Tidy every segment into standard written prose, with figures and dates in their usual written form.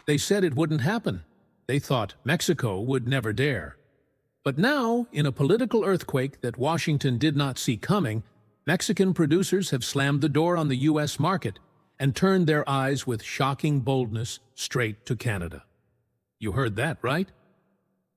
They said it wouldn't happen. They thought Mexico would never dare. But now, in a political earthquake that Washington did not see coming, Mexican producers have slammed the door on the U.S. market and turned their eyes with shocking boldness straight to Canada. You heard that, right?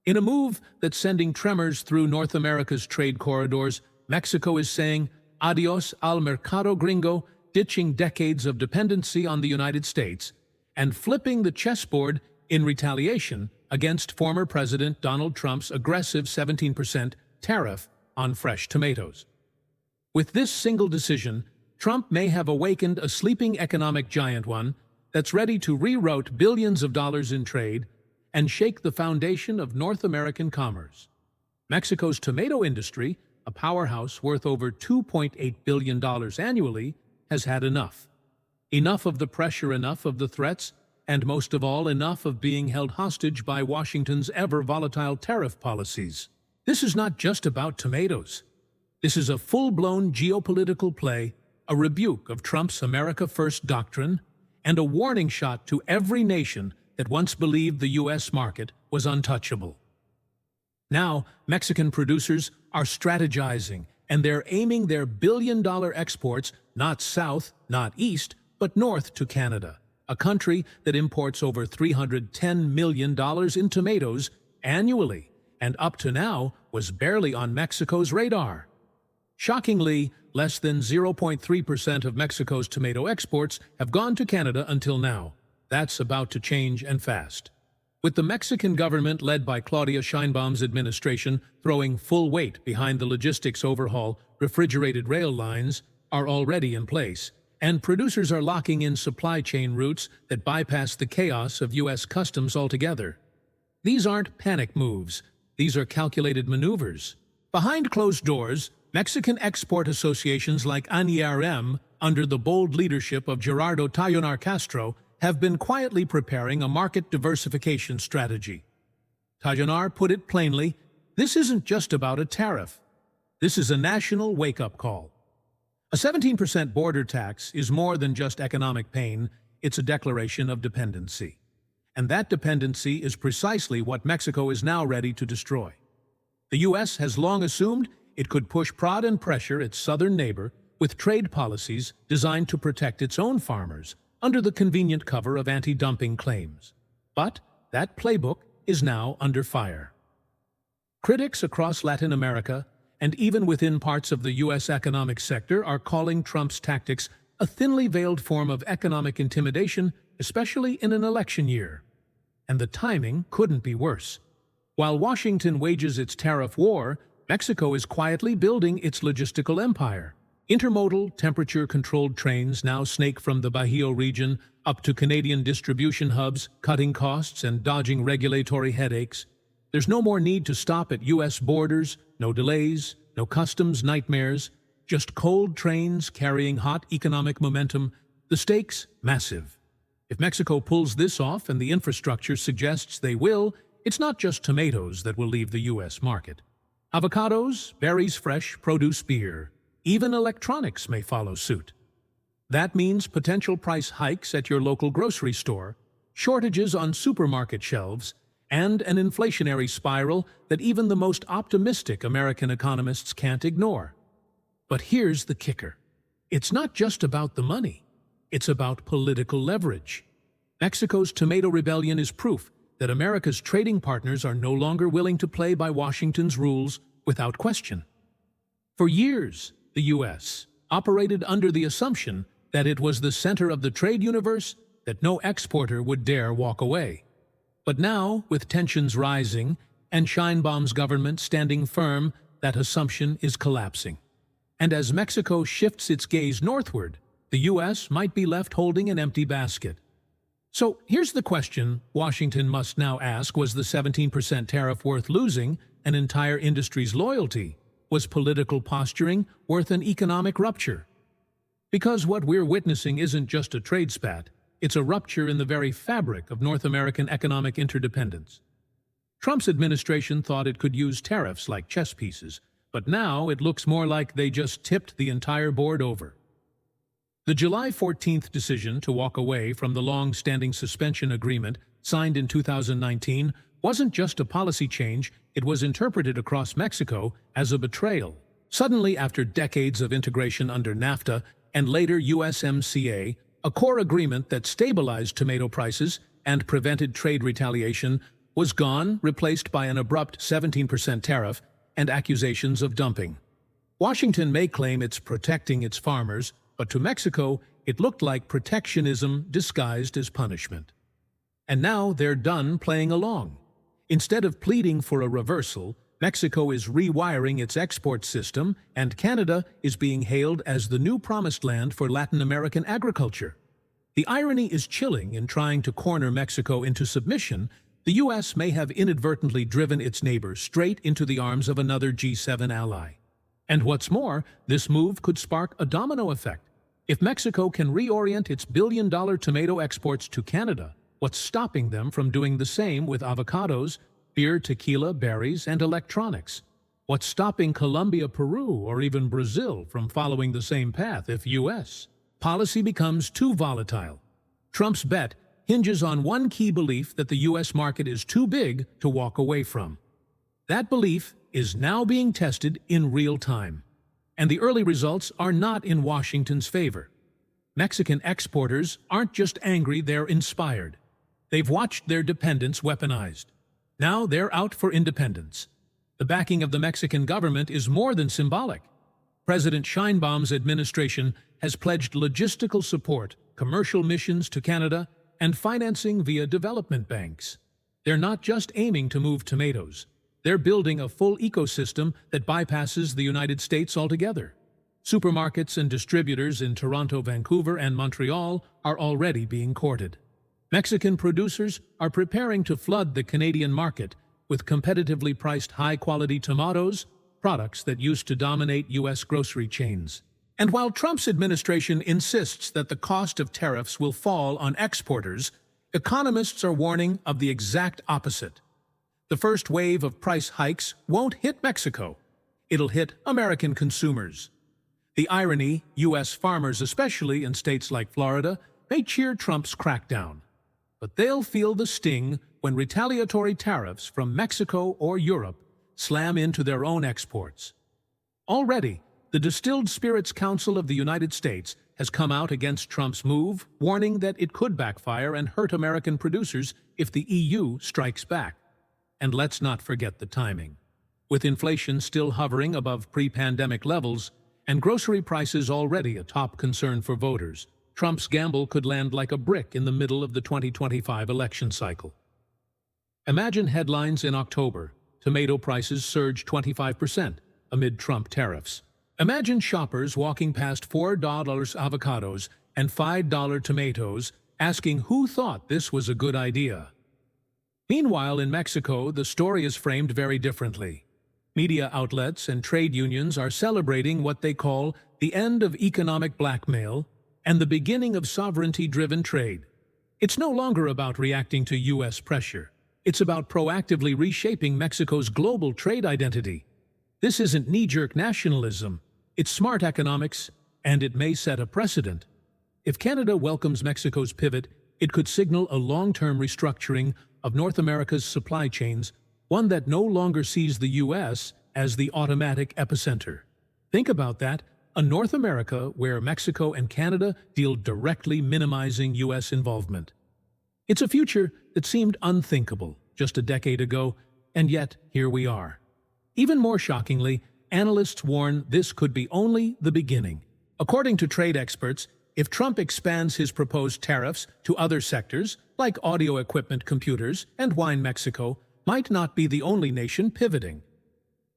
In a move that's sending tremors through North America's trade corridors, Mexico is saying adios al mercado gringo, ditching decades of dependency on the United States and flipping the chessboard in retaliation against former President Donald Trump's aggressive 17% tariff on fresh tomatoes. With this single decision, Trump may have awakened a sleeping economic giant one that's ready to reroute billions of dollars in trade and shake the foundation of North American commerce. Mexico's tomato industry, a powerhouse worth over $2.8 billion annually, has had enough. Enough of the pressure, enough of the threats, and most of all, enough of being held hostage by Washington's ever-volatile tariff policies. This is not just about tomatoes. This is a full-blown geopolitical play, a rebuke of Trump's America First doctrine, and a warning shot to every nation that once believed the U.S. market was untouchable. Now, Mexican producers are strategizing, and they're aiming their billion-dollar exports not south, not east, but north to Canada, a country that imports over $310 million in tomatoes annually, and up to now was barely on Mexico's radar. Shockingly, less than 0.3% of Mexico's tomato exports have gone to Canada until now. That's about to change, and fast. With the Mexican government led by Claudia Sheinbaum's administration throwing full weight behind the logistics overhaul, refrigerated rail lines are already in place, and producers are locking in supply chain routes that bypass the chaos of U.S. customs altogether. These aren't panic moves. These are calculated maneuvers. Behind closed doors, Mexican export associations like ANIRM, under the bold leadership of Gerardo Tayonar Castro, have been quietly preparing a market diversification strategy. Tayonar put it plainly, this isn't just about a tariff. This is a national wake-up call. A 17% border tax is more than just economic pain, it's a declaration of dependency. And that dependency is precisely what Mexico is now ready to destroy. The U.S. has long assumed it could push prod and pressure its southern neighbor with trade policies designed to protect its own farmers under the convenient cover of anti-dumping claims. But that playbook is now under fire. Critics across Latin America, and even within parts of the U.S. economic sector, are calling Trump's tactics a thinly veiled form of economic intimidation, especially in an election year. And the timing couldn't be worse. While Washington wages its tariff war, Mexico is quietly building its logistical empire. Intermodal, temperature-controlled trains now snake from the Bajío region up to Canadian distribution hubs, cutting costs and dodging regulatory headaches. There's no more need to stop at U.S. borders, no delays, no customs nightmares, just cold trains carrying hot economic momentum. The stakes, massive. If Mexico pulls this off, and the infrastructure suggests they will, it's not just tomatoes that will leave the U.S. market. Avocados, berries, fresh produce, beer, even electronics may follow suit. That means potential price hikes at your local grocery store, shortages on supermarket shelves, and an inflationary spiral that even the most optimistic American economists can't ignore. But here's the kicker. It's not just about the money. It's about political leverage. Mexico's tomato rebellion is proof that America's trading partners are no longer willing to play by Washington's rules without question. For years, the U.S. operated under the assumption that it was the center of the trade universe, that no exporter would dare walk away. But now, with tensions rising and Sheinbaum's government standing firm, that assumption is collapsing. And as Mexico shifts its gaze northward, the U.S. might be left holding an empty basket. So here's the question Washington must now ask: was the 17% tariff worth losing an entire industry's loyalty? Was political posturing worth an economic rupture? Because what we're witnessing isn't just a trade spat, it's a rupture in the very fabric of North American economic interdependence. Trump's administration thought it could use tariffs like chess pieces, but now it looks more like they just tipped the entire board over. The July 14th decision to walk away from the long-standing suspension agreement signed in 2019, wasn't just a policy change, it was interpreted across Mexico as a betrayal. Suddenly, after decades of integration under NAFTA and later USMCA, a core agreement that stabilized tomato prices and prevented trade retaliation was gone, replaced by an abrupt 17% tariff and accusations of dumping. Washington may claim it's protecting its farmers, but to Mexico, it looked like protectionism disguised as punishment. And now they're done playing along. Instead of pleading for a reversal, Mexico is rewiring its export system, and Canada is being hailed as the new promised land for Latin American agriculture. The irony is chilling. In trying to corner Mexico into submission, the U.S. may have inadvertently driven its neighbor straight into the arms of another G7 ally. And what's more, this move could spark a domino effect. If Mexico can reorient its billion-dollar tomato exports to Canada, what's stopping them from doing the same with avocados, beer, tequila, berries, and electronics? What's stopping Colombia, Peru, or even Brazil from following the same path if U.S. policy becomes too volatile? Trump's bet hinges on one key belief that the U.S. market is too big to walk away from. That belief is now being tested in real time, and the early results are not in Washington's favor. Mexican exporters aren't just angry, they're inspired. They've watched their dependence weaponized. Now they're out for independence. The backing of the Mexican government is more than symbolic. President Sheinbaum's administration has pledged logistical support, commercial missions to Canada, and financing via development banks. They're not just aiming to move tomatoes. They're building a full ecosystem that bypasses the United States altogether. Supermarkets and distributors in Toronto, Vancouver, and Montreal are already being courted. Mexican producers are preparing to flood the Canadian market with competitively priced high-quality tomatoes, products that used to dominate U.S. grocery chains. And while Trump's administration insists that the cost of tariffs will fall on exporters, economists are warning of the exact opposite. The first wave of price hikes won't hit Mexico. It'll hit American consumers. The irony, U.S. farmers, especially in states like Florida, may cheer Trump's crackdown. But they'll feel the sting when retaliatory tariffs from Mexico or Europe slam into their own exports. Already, the Distilled Spirits Council of the United States has come out against Trump's move, warning that it could backfire and hurt American producers if the EU strikes back. And let's not forget the timing. With inflation still hovering above pre-pandemic levels and grocery prices already a top concern for voters, Trump's gamble could land like a brick in the middle of the 2025 election cycle. Imagine headlines in October: tomato prices surge 25% amid Trump tariffs. Imagine shoppers walking past $4 avocados and $5 tomatoes asking who thought this was a good idea. Meanwhile, in Mexico, the story is framed very differently. Media outlets and trade unions are celebrating what they call the end of economic blackmail and the beginning of sovereignty-driven trade. It's no longer about reacting to U.S. pressure. It's about proactively reshaping Mexico's global trade identity. This isn't knee-jerk nationalism. It's smart economics, and it may set a precedent. If Canada welcomes Mexico's pivot, it could signal a long-term restructuring of North America's supply chains, one that no longer sees the U.S. as the automatic epicenter. Think about that, a North America where Mexico and Canada deal directly, minimizing U.S. involvement. It's a future that seemed unthinkable just a decade ago, and yet here we are. Even more shockingly, analysts warn this could be only the beginning. According to trade experts, if Trump expands his proposed tariffs to other sectors, like audio equipment, computers, and wine, Mexico might not be the only nation pivoting.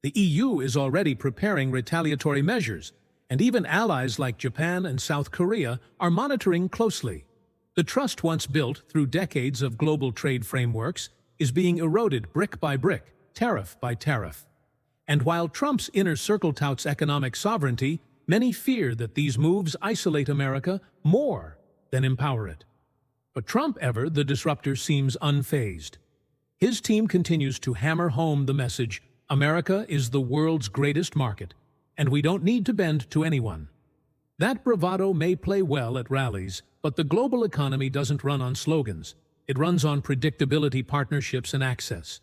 The EU is already preparing retaliatory measures, and even allies like Japan and South Korea are monitoring closely. The trust once built through decades of global trade frameworks is being eroded brick by brick, tariff by tariff. And while Trump's inner circle touts economic sovereignty, many fear that these moves isolate America more than empower it. But Trump, ever the disruptor, seems unfazed. His team continues to hammer home the message: America is the world's greatest market, and we don't need to bend to anyone. That bravado may play well at rallies, but the global economy doesn't run on slogans. It runs on predictability, partnerships, and access.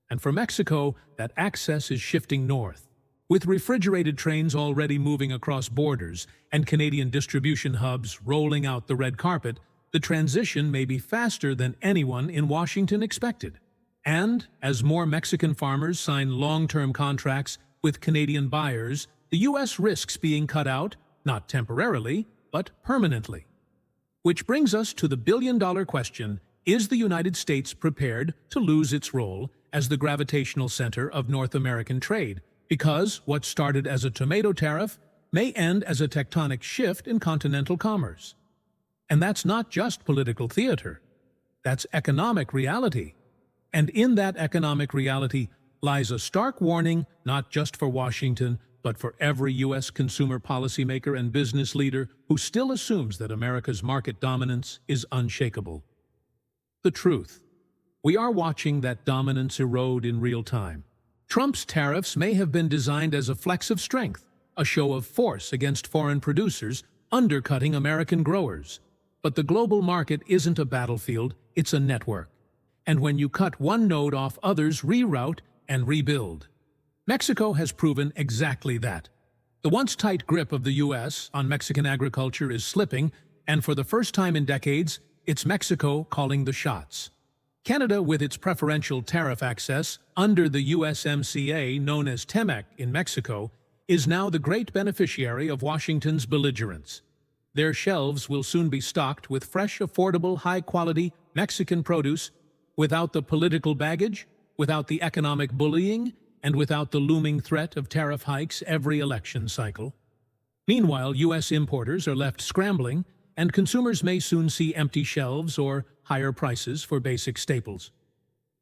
And for Mexico, that access is shifting north. With refrigerated trains already moving across borders and Canadian distribution hubs rolling out the red carpet, the transition may be faster than anyone in Washington expected. And as more Mexican farmers sign long-term contracts with Canadian buyers, the U.S. risks being cut out, not temporarily, but permanently. Which brings us to the billion-dollar question: is the United States prepared to lose its role as the gravitational center of North American trade? Because what started as a tomato tariff may end as a tectonic shift in continental commerce. And that's not just political theater. That's economic reality. And in that economic reality lies a stark warning, not just for Washington, but for every U.S. consumer policymaker and business leader who still assumes that America's market dominance is unshakable. The truth: we are watching that dominance erode in real time. Trump's tariffs may have been designed as a flex of strength, a show of force against foreign producers, undercutting American growers. But the global market isn't a battlefield, it's a network. And when you cut one node off, others reroute and rebuild. Mexico has proven exactly that. The once tight grip of the U.S. on Mexican agriculture is slipping, and for the first time in decades, it's Mexico calling the shots. Canada, with its preferential tariff access under the USMCA known as TEMEC in Mexico, is now the great beneficiary of Washington's belligerence. Their shelves will soon be stocked with fresh, affordable, high-quality Mexican produce without the political baggage, without the economic bullying, and without the looming threat of tariff hikes every election cycle. Meanwhile, U.S. importers are left scrambling, and consumers may soon see empty shelves or higher prices for basic staples.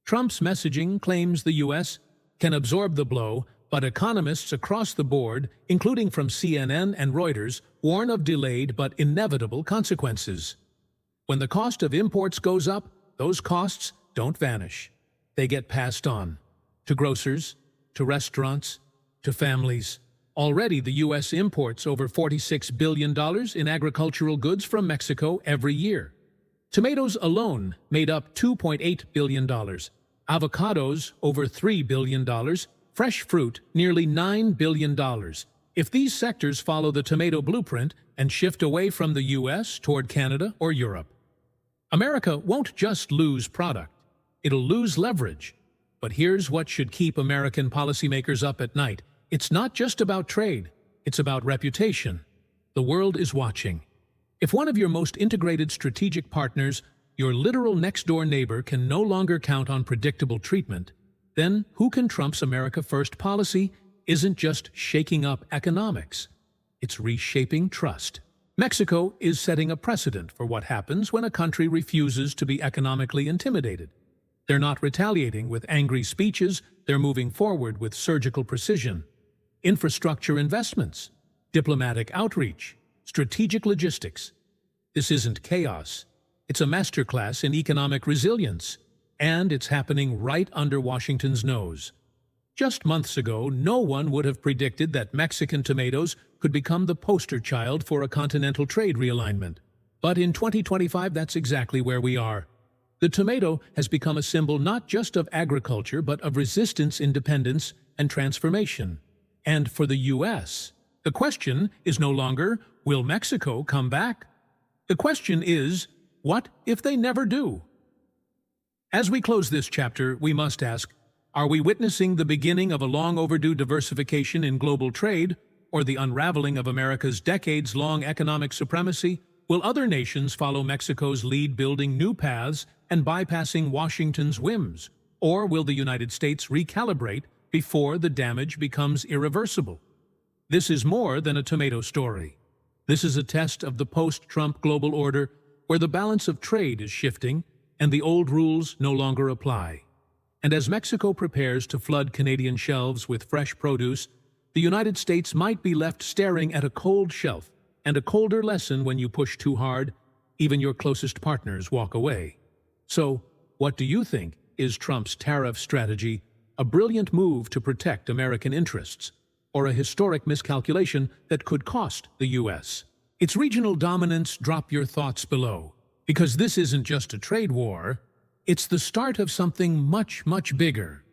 Trump's messaging claims the U.S. can absorb the blow, but economists across the board, including from CNN and Reuters, warn of delayed but inevitable consequences. When the cost of imports goes up, those costs don't vanish. They get passed on to grocers, to restaurants, to families. Already the U.S. imports over $46 billion in agricultural goods from Mexico every year. Tomatoes alone made up $2.8 billion, avocados over $3 billion, fresh fruit nearly $9 billion. If these sectors follow the tomato blueprint and shift away from the U.S. toward Canada or Europe, America won't just lose product, it'll lose leverage. But here's what should keep American policymakers up at night. It's not just about trade, it's about reputation. The world is watching. If one of your most integrated strategic partners, your literal next-door neighbor, can no longer count on predictable treatment, then who can Trump's America First policy isn't just shaking up economics, it's reshaping trust. Mexico is setting a precedent for what happens when a country refuses to be economically intimidated. They're not retaliating with angry speeches, they're moving forward with surgical precision. Infrastructure investments, diplomatic outreach, strategic logistics. This isn't chaos. It's a masterclass in economic resilience, and it's happening right under Washington's nose. Just months ago, no one would have predicted that Mexican tomatoes could become the poster child for a continental trade realignment. But in 2025, that's exactly where we are. The tomato has become a symbol not just of agriculture, but of resistance, independence, and transformation. And for the U.S., the question is no longer, will Mexico come back? The question is, what if they never do? As we close this chapter, we must ask, are we witnessing the beginning of a long-overdue diversification in global trade, or the unraveling of America's decades-long economic supremacy? Will other nations follow Mexico's lead, building new paths and bypassing Washington's whims? Or will the United States recalibrate before the damage becomes irreversible? This is more than a tomato story. This is a test of the post-Trump global order, where the balance of trade is shifting and the old rules no longer apply. And as Mexico prepares to flood Canadian shelves with fresh produce, the United States might be left staring at a cold shelf, and a colder lesson: when you push too hard, even your closest partners walk away. So, what do you think? Is Trump's tariff strategy a brilliant move to protect American interests, or a historic miscalculation that could cost the U.S. its regional dominance? Drop your thoughts below. Because this isn't just a trade war, it's the start of something much, much bigger.